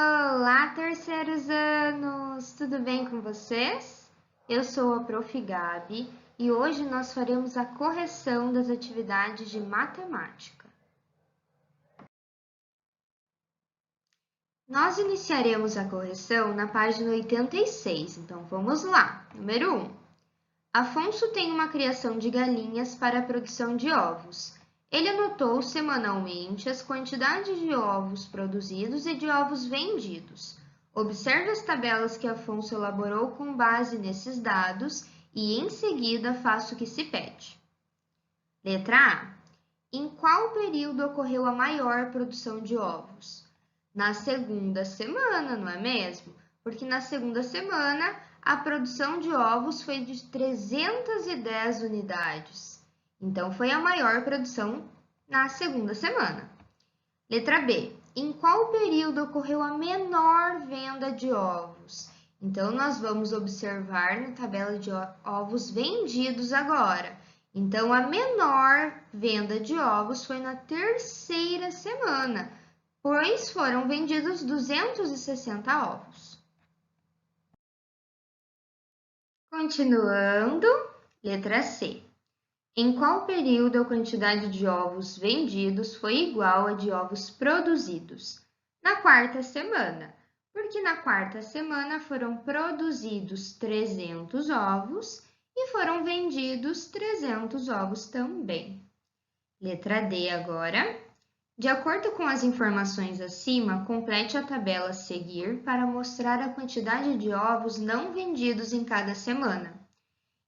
Olá, terceiros anos! Tudo bem com vocês? Eu sou a Prof. Gabi e hoje nós faremos a correção das atividades de matemática. Nós iniciaremos a correção na página 86, então vamos lá. Número 1. Afonso tem uma criação de galinhas para a produção de ovos. Ele anotou semanalmente as quantidades de ovos produzidos e de ovos vendidos. Observe as tabelas que Afonso elaborou com base nesses dados e, em seguida, faça o que se pede. Letra A. Em qual período ocorreu a maior produção de ovos? Na segunda semana, não é mesmo? Porque na segunda semana a produção de ovos foi de 310 unidades. Então, foi a maior produção na segunda semana. Letra B. Em qual período ocorreu a menor venda de ovos? Então, nós vamos observar na tabela de ovos vendidos agora. Então, a menor venda de ovos foi na terceira semana, pois foram vendidos 260 ovos. Continuando, letra C. Em qual período a quantidade de ovos vendidos foi igual à de ovos produzidos? Na quarta semana, porque na quarta semana foram produzidos 300 ovos e foram vendidos 300 ovos também. Letra D agora. De acordo com as informações acima, complete a tabela a seguir para mostrar a quantidade de ovos não vendidos em cada semana.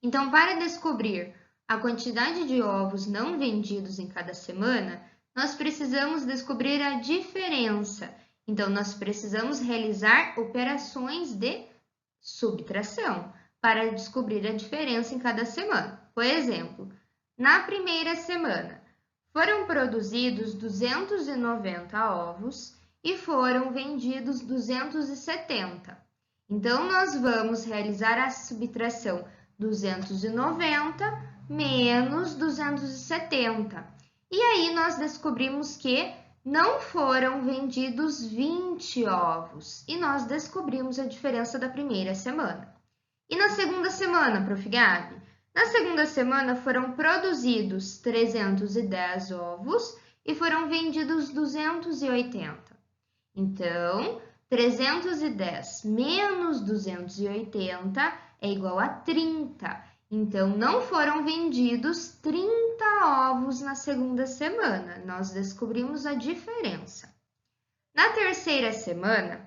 Então, para descobrir a quantidade de ovos não vendidos em cada semana, nós precisamos descobrir a diferença. Então, nós precisamos realizar operações de subtração para descobrir a diferença em cada semana. Por exemplo, na primeira semana, foram produzidos 290 ovos e foram vendidos 270. Então, nós vamos realizar a subtração 290 menos 270. E aí, nós descobrimos que não foram vendidos 20 ovos. E nós descobrimos a diferença da primeira semana. E na segunda semana, Prof. Gabi? Na segunda semana foram produzidos 310 ovos e foram vendidos 280. Então, 310 menos 280 é igual a 30. Então, não foram vendidos 30 ovos na segunda semana. Nós descobrimos a diferença. Na terceira semana,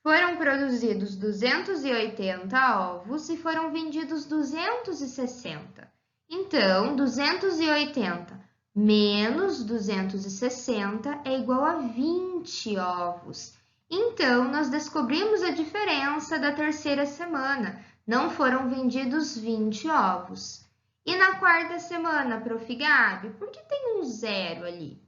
foram produzidos 280 ovos e foram vendidos 260. Então, 280 menos 260 é igual a 20 ovos. Então, nós descobrimos a diferença da terceira semana. Não foram vendidos 20 ovos. E na quarta semana, Prof. Gabi, por que tem um zero ali?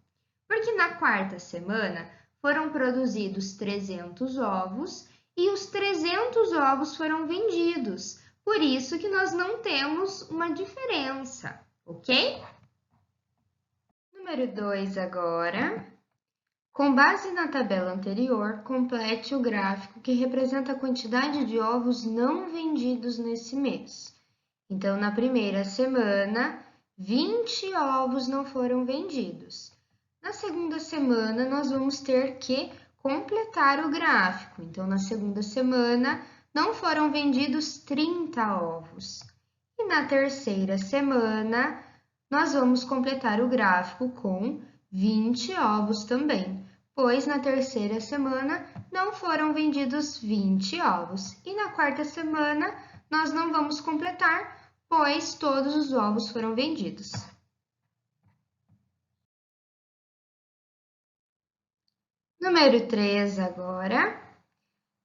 Porque na quarta semana foram produzidos 300 ovos e os 300 ovos foram vendidos. Por isso que nós não temos uma diferença, ok? Número 2 agora. Com base na tabela anterior, complete o gráfico que representa a quantidade de ovos não vendidos nesse mês. Então, na primeira semana, 20 ovos não foram vendidos. Na segunda semana, nós vamos ter que completar o gráfico. Então, na segunda semana, não foram vendidos 30 ovos. E na terceira semana, nós vamos completar o gráfico com 20 ovos também, pois na terceira semana não foram vendidos 20 ovos. E na quarta semana, nós não vamos completar, pois todos os ovos foram vendidos. Número 3 agora.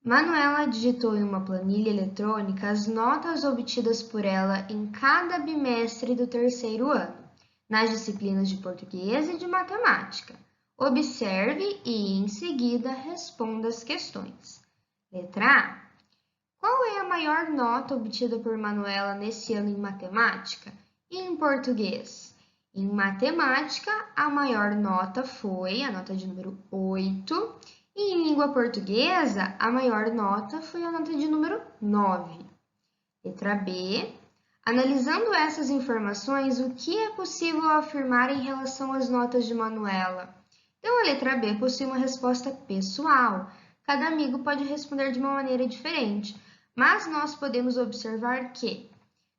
Manuela digitou em uma planilha eletrônica as notas obtidas por ela em cada bimestre do terceiro ano, nas disciplinas de português e de matemática. Observe e, em seguida, responda as questões. Letra A. Qual é a maior nota obtida por Manuela nesse ano em matemática e em português? Em matemática, a maior nota foi a nota de número 8 e em em língua portuguesa, a maior nota foi a nota de número 9. Letra B. Analisando essas informações, o que é possível afirmar em relação às notas de Manuela? Então, a letra B possui uma resposta pessoal. Cada amigo pode responder de uma maneira diferente, mas nós podemos observar que,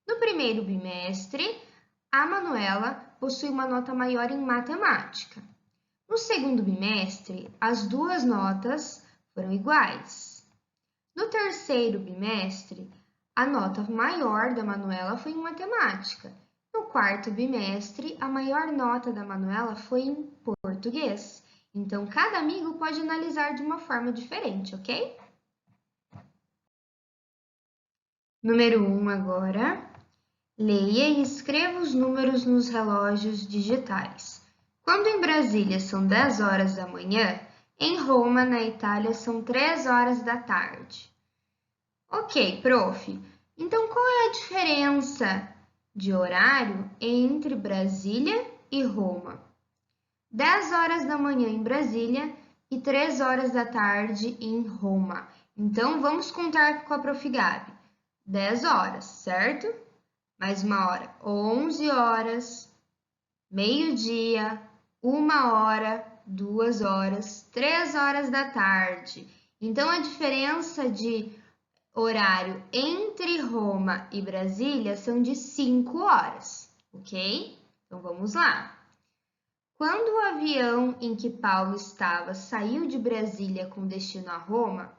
no primeiro bimestre, a Manuela possui uma nota maior em matemática. No segundo bimestre, as duas notas foram iguais. No terceiro bimestre, a nota maior da Manuela foi em matemática. No quarto bimestre, a maior nota da Manuela foi em português. Então, cada amigo pode analisar de uma forma diferente, ok? Número 1 agora. Leia e escreva os números nos relógios digitais. Quando em Brasília são 10 horas da manhã, em Roma, na Itália, são 3 horas da tarde. Ok, prof. Então, qual é a diferença de horário entre Brasília e Roma? 10 horas da manhã em Brasília e 3 horas da tarde em Roma. Então, vamos contar com a prof. Gabi. 10 horas, certo? Mais uma hora. 11 horas, meio-dia, 1 hora, 2 horas, 3 horas da tarde. Então, a diferença de horário entre Roma e Brasília são de 5 horas, ok? Então, vamos lá. Quando o avião em que Paulo estava saiu de Brasília com destino a Roma,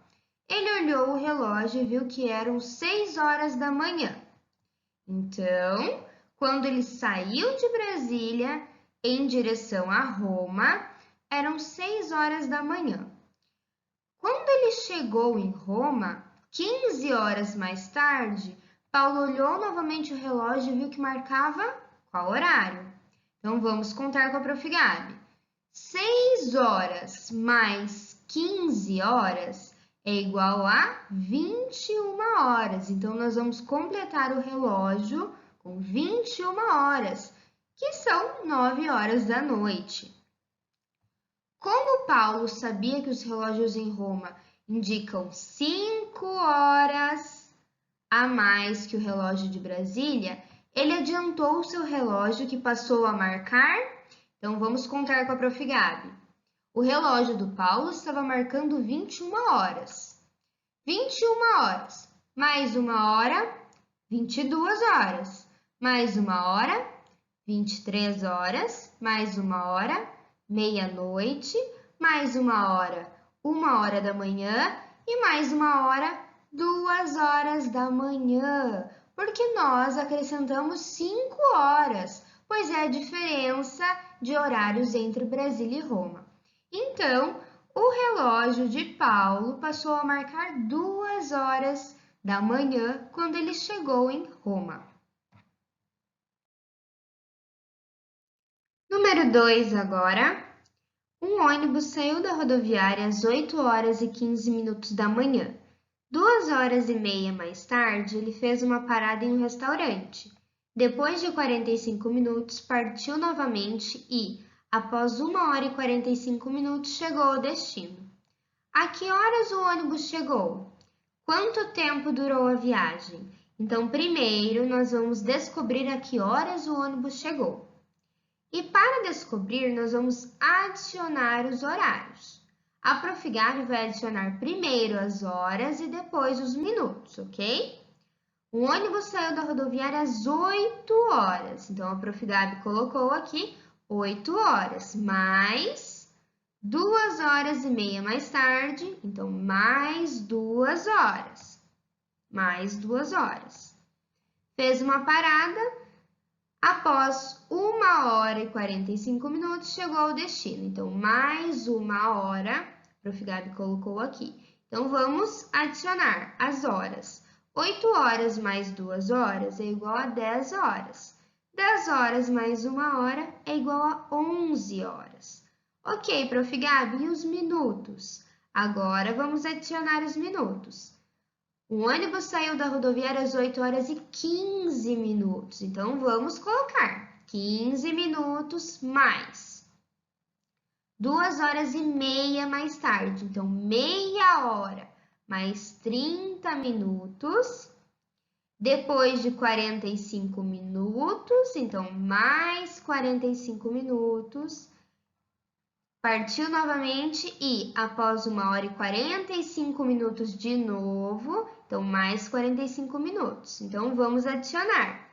ele olhou o relógio e viu que eram 6 horas da manhã. Então, quando ele saiu de Brasília em direção a Roma, eram 6 horas da manhã. Quando ele chegou em Roma, 15 horas mais tarde, Paulo olhou novamente o relógio e viu que marcava qual horário? Então, vamos contar com a prof. Gabi. 6 horas mais 15 horas é igual a 21 horas. Então, nós vamos completar o relógio com 21 horas, que são 9 horas da noite. Como Paulo sabia que os relógios em Roma indicam 5 horas a mais que o relógio de Brasília, ele adiantou o seu relógio que passou a marcar. Então, vamos contar com a prof. Gabi. O relógio do Paulo estava marcando 21 horas. 21 horas, mais 1 hora, 22 horas. Mais 1 hora, 23 horas. Mais 1 hora, meia-noite. Mais 1 hora, 1 hora da manhã. E mais 1 hora, 2 horas da manhã. Porque nós acrescentamos 5 horas, pois é a diferença de horários entre Brasília e Roma. Então, o relógio de Paulo passou a marcar 2 horas da manhã quando ele chegou em Roma. Número 2 agora. Um ônibus saiu da rodoviária às 8 horas e 15 minutos da manhã. 2 horas e meia mais tarde, ele fez uma parada em um restaurante. Depois de 45 minutos, partiu novamente e, após 1 hora e 45 minutos, chegou ao destino. A que horas o ônibus chegou? Quanto tempo durou a viagem? Então, primeiro, nós vamos descobrir a que horas o ônibus chegou. E para descobrir, nós vamos adicionar os horários. A prof. Gabi vai adicionar primeiro as horas e depois os minutos, ok? O ônibus saiu da rodoviária às 8 horas. Então, a prof. Gabi colocou aqui 8 horas, mais 2 horas e meia mais tarde. Então, mais 2 horas. Mais 2 horas. Fez uma parada. Após 1 hora e 45 minutos, chegou ao destino. Então, mais 1 hora, a prof. Gabi colocou aqui. Então, vamos adicionar as horas. 8 horas mais 2 horas é igual a 10 horas. 10 horas mais 1 hora é igual a 11 horas. Ok, prof. Gabi, e os minutos? Agora, vamos adicionar os minutos. O ônibus saiu da rodoviária às 8 horas e 15 minutos. Então, vamos colocar 15 minutos mais 2 horas e meia mais tarde. Então, meia hora mais 30 minutos. Depois de 45 minutos, então mais 45 minutos. Partiu novamente e após 1 hora e 45 minutos de novo, então mais 45 minutos. Então, vamos adicionar.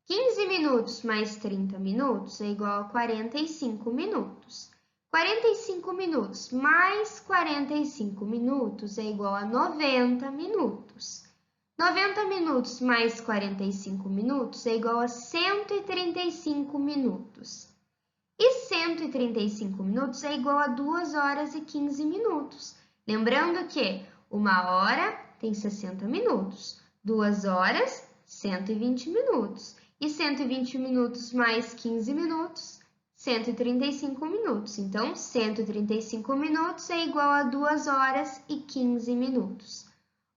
15 minutos mais 30 minutos é igual a 45 minutos. 45 minutos mais 45 minutos é igual a 90 minutos. 90 minutos mais 45 minutos é igual a 135 minutos. E 135 minutos é igual a 2 horas e 15 minutos. Lembrando que 1 hora tem 60 minutos, 2 horas, 120 minutos. E 120 minutos mais 15 minutos, 135 minutos. Então, 135 minutos é igual a 2 horas e 15 minutos.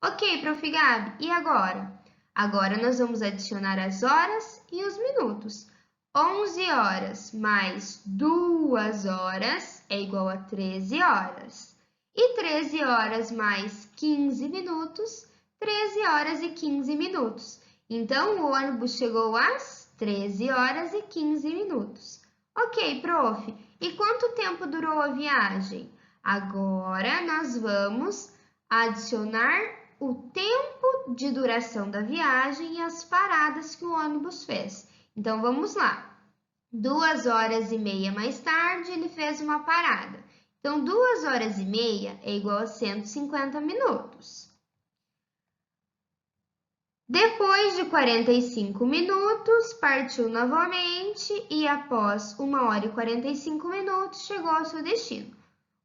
Ok, Prof. Gabi, e agora? Agora nós vamos adicionar as horas e os minutos. 11 horas mais 2 horas é igual a 13 horas. E 13 horas mais 15 minutos, 13 horas e 15 minutos. Então, o ônibus chegou às 13 horas e 15 minutos. Ok, prof. E quanto tempo durou a viagem? Agora, nós vamos adicionar o tempo de duração da viagem e as paradas que o ônibus fez. Então, vamos lá. 2 horas e meia mais tarde, ele fez uma parada. Então, 2 horas e meia é igual a 150 minutos. Depois de 45 minutos, partiu novamente e após 1 hora e 45 minutos, chegou ao seu destino.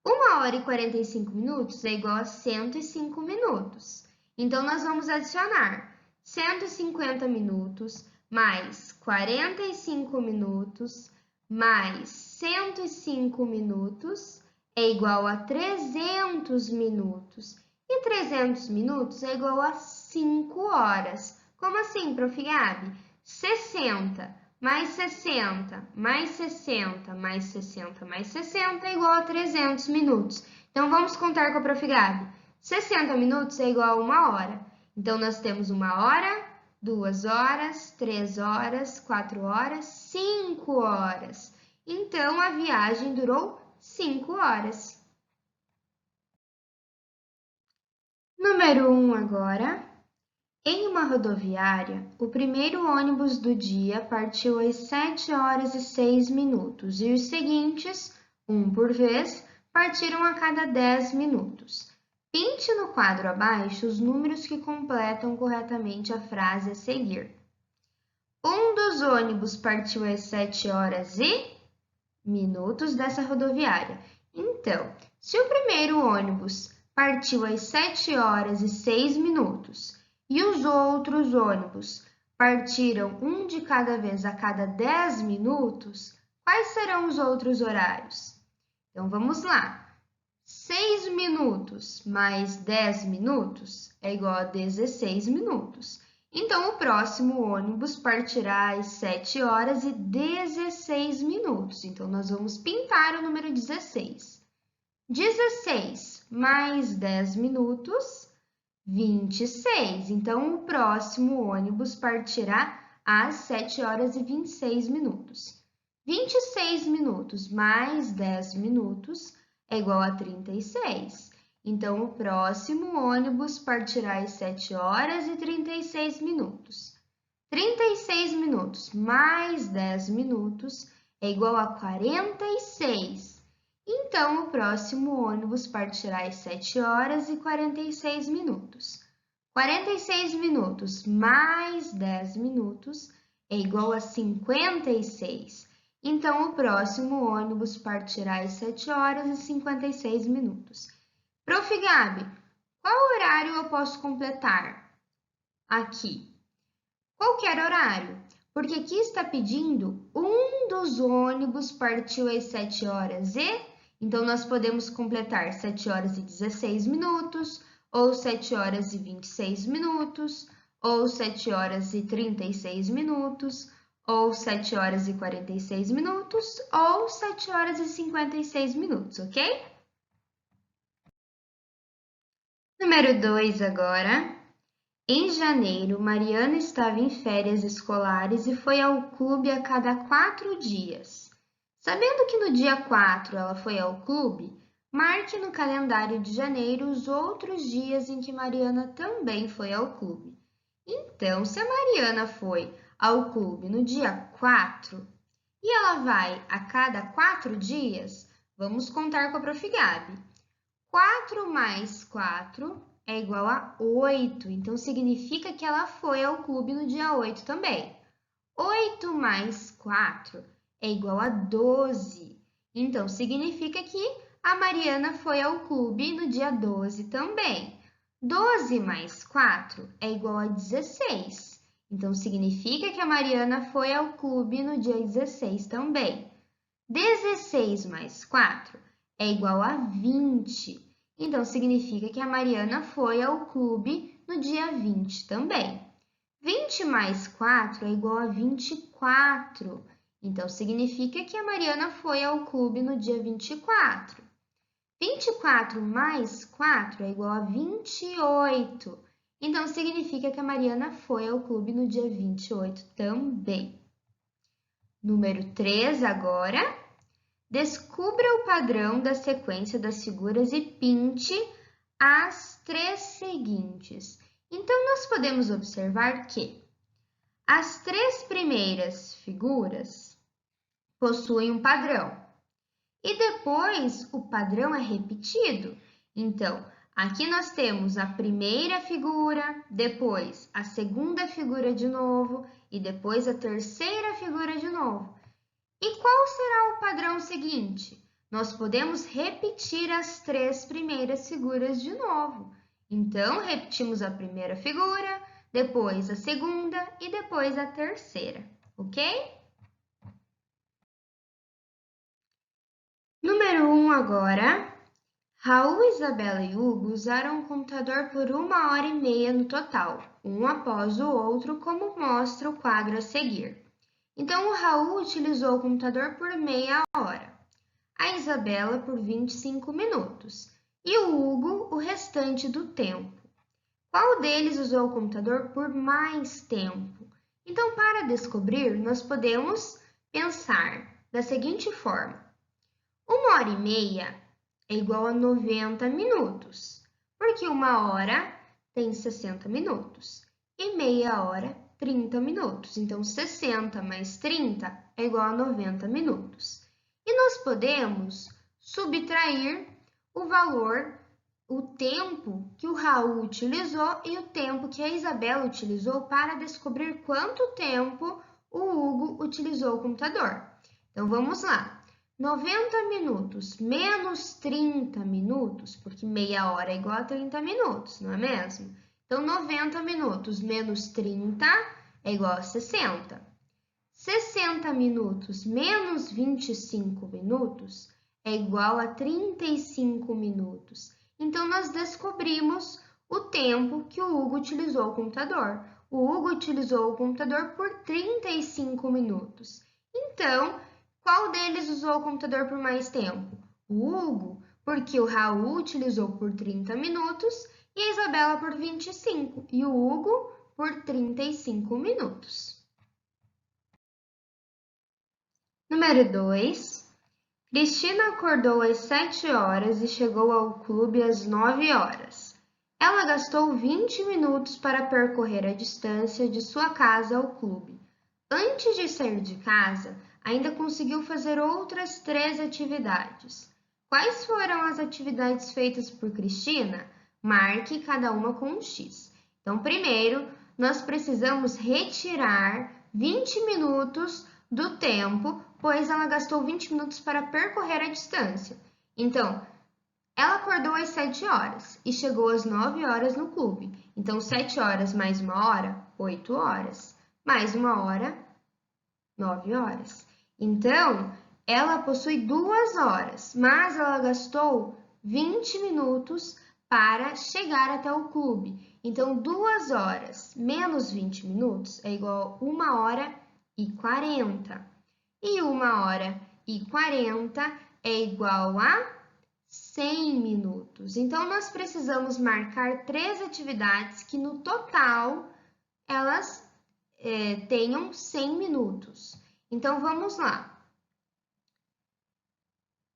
1 hora e 45 minutos é igual a 105 minutos. Então, nós vamos adicionar 150 minutos mais 45 minutos mais 105 minutos é igual a 300 minutos. E 300 minutos é igual a 5 horas. Como assim, Prof. Gabi? 60 mais 60 mais 60 mais 60 mais 60 é igual a 300 minutos. Então, vamos contar com a Prof. Gabi. 60 minutos é igual a 1 hora. Então, nós temos 1 hora, 2 horas, 3 horas, 4 horas, 5 horas. Então, a viagem durou 5 horas. Número 1 agora. Em uma rodoviária, o primeiro ônibus do dia partiu às 7 horas e 6 minutos e os seguintes, um por vez, partiram a cada 10 minutos. Pinte no quadro abaixo os números que completam corretamente a frase a seguir. Um dos ônibus partiu às 7 horas e minutos dessa rodoviária. Então, se o primeiro ônibus partiu às 7 horas e 6 minutos e os outros ônibus partiram um de cada vez a cada 10 minutos, quais serão os outros horários? Então, vamos lá. 6 minutos mais 10 minutos é igual a 16 minutos. Então, o próximo ônibus partirá às 7 horas e 16 minutos. Então, nós vamos pintar o número 16. 16 mais 10 minutos, 26. Então, o próximo ônibus partirá às 7 horas e 26 minutos. 26 minutos mais 10 minutos é igual a 36. Então, o próximo ônibus partirá às 7 horas e 36 minutos. 36 minutos mais 10 minutos é igual a 46. Então, o próximo ônibus partirá às 7 horas e 46 minutos. 46 minutos mais 10 minutos é igual a 56. Então, o próximo ônibus partirá às 7 horas e 56 minutos. Prof. Gabi, qual horário eu posso completar? Aqui. Qualquer horário, porque aqui está pedindo um dos ônibus partiu às 7 horas e... Então, nós podemos completar 7 horas e 16 minutos, ou 7 horas e 26 minutos, ou 7 horas e 36 minutos, ou 7 horas e 46 minutos, ou 7 horas e 56 minutos, ok? Número 2 agora. Em janeiro, Mariana estava em férias escolares e foi ao clube a cada 4 dias. Sabendo que no dia 4 ela foi ao clube, marque no calendário de janeiro os outros dias em que Mariana também foi ao clube. Então, se a Mariana foi ao clube no dia 4 e ela vai a cada 4 dias, vamos contar com a Prof. Gabi. 4 mais 4 é igual a 8, então significa que ela foi ao clube no dia 8 também. 8 mais 4 é igual a 12, então significa que a Mariana foi ao clube no dia 12 também. 12 mais 4 é igual a 16, então significa que a Mariana foi ao clube no dia 16 também. 16 mais 4 é igual a 20. Então, significa que a Mariana foi ao clube no dia 20 também. 20 mais 4 é igual a 24. Então, significa que a Mariana foi ao clube no dia 24. 24 mais 4 é igual a 28. Então, significa que a Mariana foi ao clube no dia 28 também. Número 3 agora. Descubra o padrão da sequência das figuras e pinte as 3 seguintes. Então, nós podemos observar que as 3 primeiras figuras possuem um padrão e depois o padrão é repetido. Então, aqui nós temos a primeira figura, depois a segunda figura de novo e depois a terceira figura de novo. E qual será o padrão seguinte? Nós podemos repetir as 3 primeiras figuras de novo. Então, repetimos a primeira figura, depois a segunda e depois a terceira, ok? Número 1 agora. Raul, Isabela e Hugo usaram o computador por 1h30 no total, um após o outro, como mostra o quadro a seguir. Então, o Raul utilizou o computador por meia hora, a Isabela por 25 minutos e o Hugo o restante do tempo. Qual deles usou o computador por mais tempo? Então, para descobrir, nós podemos pensar da seguinte forma: 1h30 é igual a 90 minutos, porque 1 hora tem 60 minutos e meia hora 30 minutos. Então, 60 mais 30 é igual a 90 minutos. E nós podemos subtrair o valor, o tempo que o Raul utilizou e o tempo que a Isabela utilizou para descobrir quanto tempo o Hugo utilizou o computador. Então, vamos lá. 90 minutos menos 30 minutos, porque meia hora é igual a 30 minutos, não é mesmo? Então, 90 minutos menos 30 é igual a 60. 60 minutos menos 25 minutos é igual a 35 minutos. Então, nós descobrimos o tempo que o Hugo utilizou o computador. O Hugo utilizou o computador por 35 minutos. Então, qual deles usou o computador por mais tempo? O Hugo, porque o Raul utilizou por 30 minutos e a Isabela por 25 e o Hugo por 35 minutos. Número 2. Cristina acordou às 7 horas e chegou ao clube às 9 horas. Ela gastou 20 minutos para percorrer a distância de sua casa ao clube. Antes de sair de casa, ainda conseguiu fazer outras 3 atividades. Quais foram as atividades feitas por Cristina? Marque cada uma com um X. Então, primeiro, nós precisamos retirar 20 minutos do tempo, pois ela gastou 20 minutos para percorrer a distância. Então, ela acordou às 7 horas e chegou às 9 horas no clube. Então, 7 horas mais 1 hora, 8 horas. Mais 1 hora, 9 horas. Então, ela possui 2 horas, mas ela gastou 20 minutos para chegar até o clube. Então, 2 horas menos 20 minutos é igual a 1 hora e 40. E 1h40 é igual a 100 minutos. Então, nós precisamos marcar 3 atividades que no total elas tenham 100 minutos. Então, vamos lá.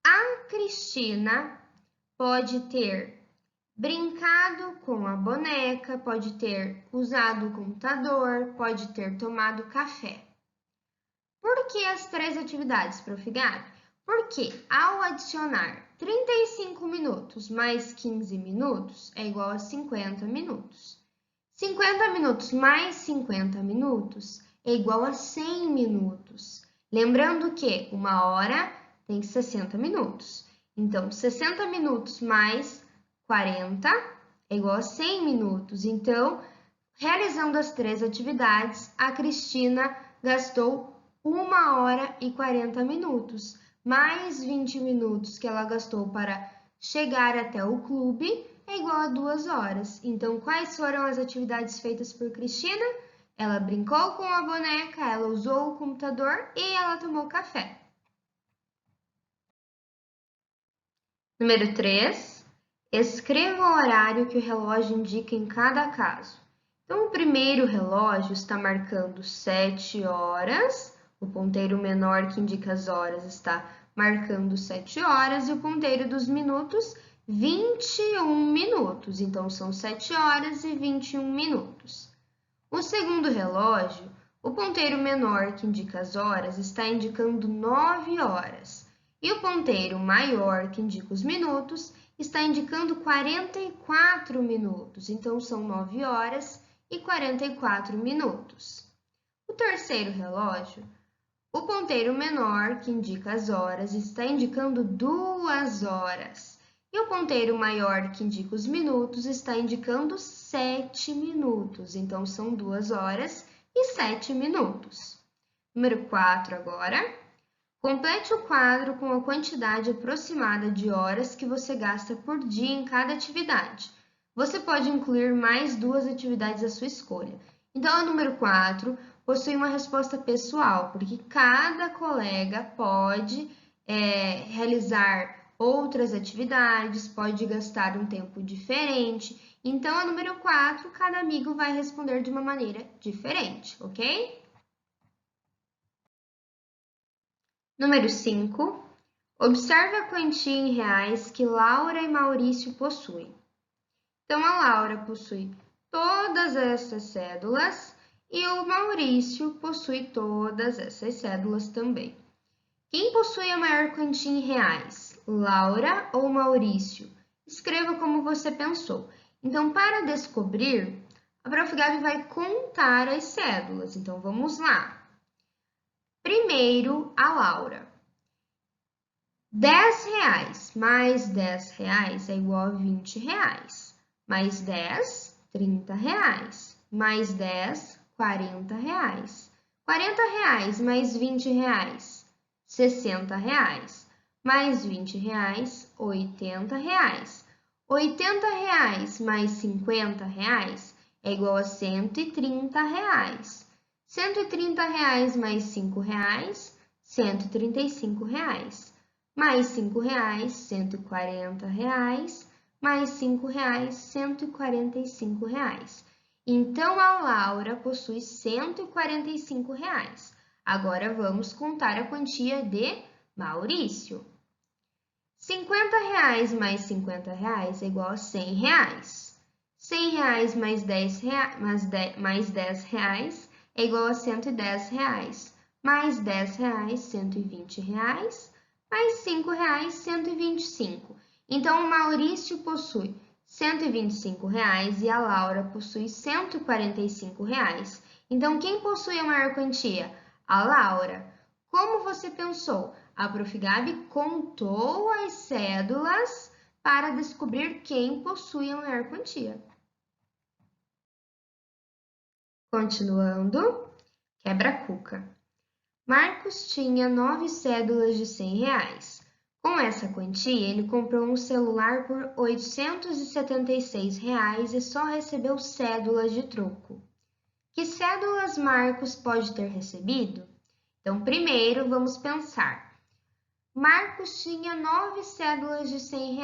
A Cristina pode ter brincado com a boneca, pode ter usado o computador, pode ter tomado café. Por que as 3 atividades, Prof. Gabi? Porque ao adicionar 35 minutos mais 15 minutos é igual a 50 minutos. 50 minutos mais 50 minutos é igual a 100 minutos. Lembrando que 1h tem 60 minutos. Então, 60 minutos mais 40 é igual a 100 minutos. Então, realizando as 3 atividades, a Cristina gastou 1h40 minutos, mais 20 minutos que ela gastou para chegar até o clube é igual a 2 horas. Então, quais foram as atividades feitas por Cristina? Ela brincou com a boneca, ela usou o computador e ela tomou café. Número 3. Escreva o horário que o relógio indica em cada caso. Então, o primeiro relógio está marcando 7 horas, o ponteiro menor que indica as horas está marcando 7 horas e o ponteiro dos minutos 21 minutos. Então, são 7 horas e 21 minutos. O segundo relógio, o ponteiro menor que indica as horas está indicando 9 horas. E o ponteiro maior que indica os minutos está indicando 44 minutos. Então, são 9 horas e 44 minutos. O terceiro relógio, o ponteiro menor que indica as horas está indicando 2 horas. E o ponteiro maior que indica os minutos está indicando 7 minutos. Então, são 2 horas e 7 minutos. Número 4 agora. Complete o quadro com a quantidade aproximada de horas que você gasta por dia em cada atividade. Você pode incluir mais 2 atividades à sua escolha. Então, o número 4 possui uma resposta pessoal, porque cada colega pode realizar outras atividades, pode gastar um tempo diferente. Então, a número 4, cada amigo vai responder de uma maneira diferente, ok? Número 5. Observe a quantia em reais que Laura e Maurício possuem. Então, a Laura possui todas essas cédulas e o Maurício possui todas essas cédulas também. Quem possui a maior quantia em reais? Laura ou Maurício? Escreva como você pensou. Então, para descobrir, a Prof. Gabi vai contar as cédulas. Então, vamos lá. Primeiro, a Laura. R$10 mais R$10 é igual a R$20. Mais 10, R$30. Mais 10, R$40. R$40 mais R$20, R$60. Mais R$20, R$80. R$80 mais R$50 é igual a R$130. R$130 mais R$5, R$135. Mais R$5, R$140. Mais R$5, R$145. Então, a Laura possui R$145. Agora, vamos contar a quantia de Maurício. R$50 mais R$50 é igual a R$100. R$100 mais R$10 é igual a R$110. Mais R$10, R$120. Mais R$5, R$125. Então, o Maurício possui R$125 e a Laura possui R$145. Então, quem possui a maior quantia? A Laura. Como você pensou? A Prof. Gabi contou as cédulas para descobrir quem possui a maior quantia. Continuando, quebra-cuca. Marcos tinha 9 cédulas de R$100. Com essa quantia, ele comprou um celular por R$876 e só recebeu cédulas de troco. Que cédulas Marcos pode ter recebido? Então, primeiro, vamos pensar. Marcos tinha 9 cédulas de R$ 100.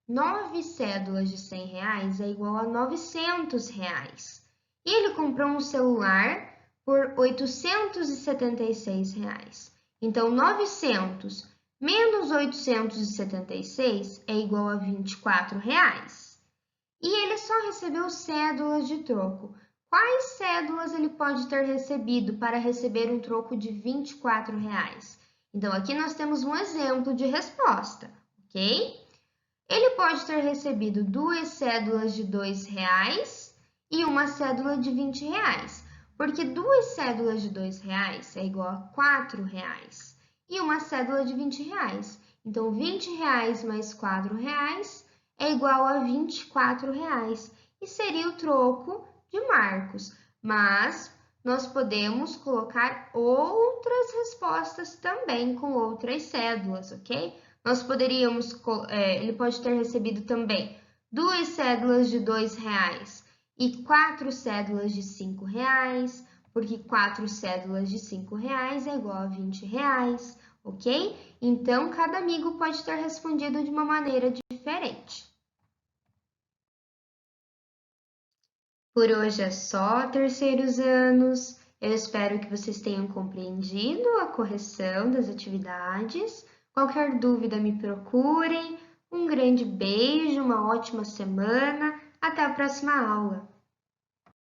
9 cédulas de R$ 100 é igual a R$ 900. E ele comprou um celular por R$ 876. Então, 900 menos 876 é igual a R$ 24. E ele só recebeu cédulas de troco. Quais cédulas ele pode ter recebido para receber um troco de R$ 24? Então, aqui nós temos um exemplo de resposta, ok? Ele pode ter recebido 2 cédulas de R$ 2 e uma cédula de R$ 20, porque 2 cédulas de R$ 2 é igual a R$ 4 e uma cédula de R$ 20. Então, R$ 20 mais R$ 4 é igual a R$ 24 e seria o troco de Marcos. Mas nós podemos colocar outras respostas também com outras cédulas, ok? Nós poderíamos, ele pode ter recebido também 2 cédulas de R$ 2 e 4 cédulas de R$ 5, porque 4 cédulas de R$ 5 é igual a R$ 20, ok? Então, cada amigo pode ter respondido de uma maneira diferente. Por hoje é só, terceiros anos. Eu espero que vocês tenham compreendido a correção das atividades. Qualquer dúvida, me procurem. Um grande beijo, uma ótima semana. Até a próxima aula!